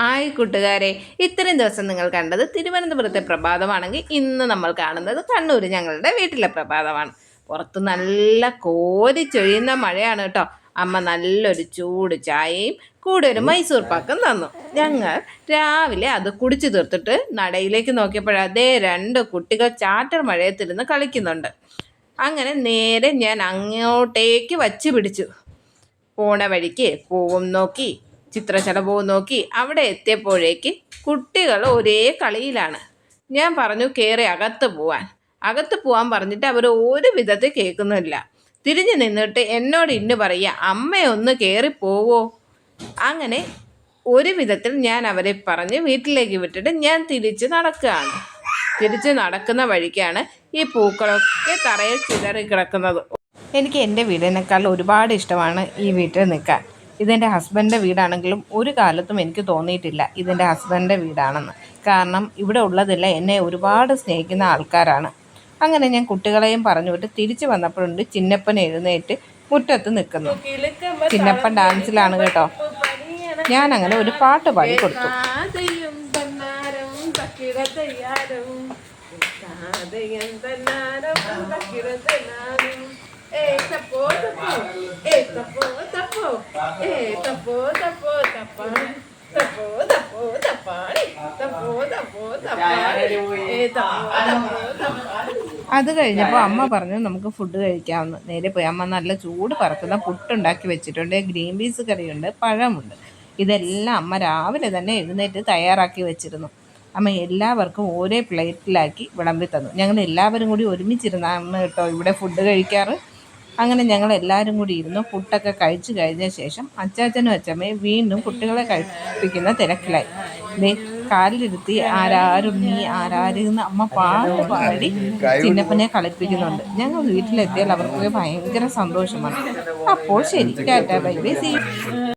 ആയി കൂട്ടുകാരെ, ഇത്രയും ദിവസം നിങ്ങൾ കണ്ടത് തിരുവനന്തപുരത്തെ പ്രഭാതമാണെങ്കിൽ ഇന്ന് നമ്മൾ കാണുന്നത് കണ്ണൂർ ഞങ്ങളുടെ വീട്ടിലെ പ്രഭാതമാണ്. പുറത്ത് നല്ല കോരിച്ചൊഴിയുന്ന മഴയാണ് കേട്ടോ. അമ്മ നല്ലൊരു ചൂട് ചായയും കൂടെ ഒരു മൈസൂർ പാക്കും തന്നു. ഞങ്ങൾ രാവിലെ അത് കുടിച്ചു തീർത്തിട്ട് നടയിലേക്ക് നോക്കിയപ്പോൾ അതേ 2 കുട്ടികൾ ചാറ്റൽ മഴയത്തിരുന്ന് കളിക്കുന്നുണ്ട്. അങ്ങനെ നേരെ ഞാൻ അങ്ങോട്ടേക്ക് വച്ച് പിടിച്ചു. പോണ വഴിക്ക് പൂവും നോക്കി ചിത്രശലഭവും നോക്കി അവിടെ എത്തിയപ്പോഴേക്ക് കുട്ടികൾ ഒരേ കളിയിലാണ്. ഞാൻ പറഞ്ഞു കയറി അകത്ത് പോവാൻ പറഞ്ഞിട്ട് അവർ ഒരു വിധത്തിൽ കേൾക്കുന്നില്ല. തിരിഞ്ഞു നിന്നിട്ട് എന്നോട് ഇന്ന് പറയുക, അമ്മയൊന്ന് കയറി പോവോ. അങ്ങനെ ഒരു വിധത്തിൽ ഞാൻ അവരെ പറഞ്ഞ് വീട്ടിലേക്ക് വിട്ടിട്ട് ഞാൻ തിരിച്ച് നടക്കുന്ന വഴിക്കാണ് ഈ പൂക്കളൊക്കെ തറയിൽ ചിതറി കിടക്കുന്നത്. എനിക്ക് എൻ്റെ വീടിനേക്കാൾ ഒരുപാട് ഇഷ്ടമാണ് ഈ വീട്ടിൽ നിൽക്കാൻ. ഇതെൻ്റെ ഹസ്ബൻഡിൻ്റെ വീടാണെങ്കിലും ഒരു കാലത്തും എനിക്ക് തോന്നിയിട്ടില്ല ഇതെൻ്റെ ഹസ്ബൻഡിൻ്റെ വീടാണെന്ന്. കാരണം ഇവിടെ ഉള്ളതെല്ലാം എന്നെ ഒരുപാട് സ്നേഹിക്കുന്ന ആൾക്കാരാണ്. അങ്ങനെ ഞാൻ കുട്ടികളെയും പറഞ്ഞു വിട്ട് തിരിച്ചു വന്നപ്പോഴുണ്ട് ചിന്നപ്പൻ എഴുന്നേറ്റ് മുറ്റത്ത് നിൽക്കുന്നു. ചിന്നപ്പൻ ഡാൻസിലാണ് കേട്ടോ. ഞാൻ അങ്ങനെ ഒരു പാട്ട് പാടി കൊടുത്തു. അത് കഴിഞ്ഞപ്പോൾ അമ്മ പറഞ്ഞു നമുക്ക് ഫുഡ് കഴിക്കാമെന്ന്. നേരെ പോയി അമ്മ നല്ല ചൂട് പറക്കുന്ന പുട്ടുണ്ടാക്കി വെച്ചിട്ടുണ്ട്. ഗ്രീൻ പീസ് കറിയുണ്ട്, പഴമുണ്ട്. ഇതെല്ലാം അമ്മ രാവിലെ തന്നെ എഴുന്നേറ്റ് തയ്യാറാക്കി വെച്ചിരുന്നു. അമ്മ എല്ലാവർക്കും ഓരോ പ്ലേറ്റിലാക്കി വിളമ്പി തന്നു. ഞങ്ങൾ എല്ലാവരും കൂടി ഒരുമിച്ചിരുന്നാണ് കേട്ടോ ഇവിടെ ഫുഡ് കഴിക്കാറ്. അങ്ങനെ ഞങ്ങൾ എല്ലാവരും കൂടി ഇരുന്നു പുട്ടൊക്കെ കഴിച്ചു കഴിഞ്ഞ ശേഷം അച്ചാച്ചനും അച്ചമ്മയും വീണ്ടും കുട്ടികളെ കഴിപ്പിക്കുന്ന തിരക്കിലായി. കാലിലിരുത്തി ആരാരുന്ന് അമ്മ പാട്ട് പാടി ചിന്നപ്പനെ കളിപ്പിക്കുന്നുണ്ട്. ഞങ്ങൾ വീട്ടിലെത്തിയാൽ അവർക്ക് ഭയങ്കര സന്തോഷമാണ്. അപ്പോൾ ശരി, tata bye bye, see U.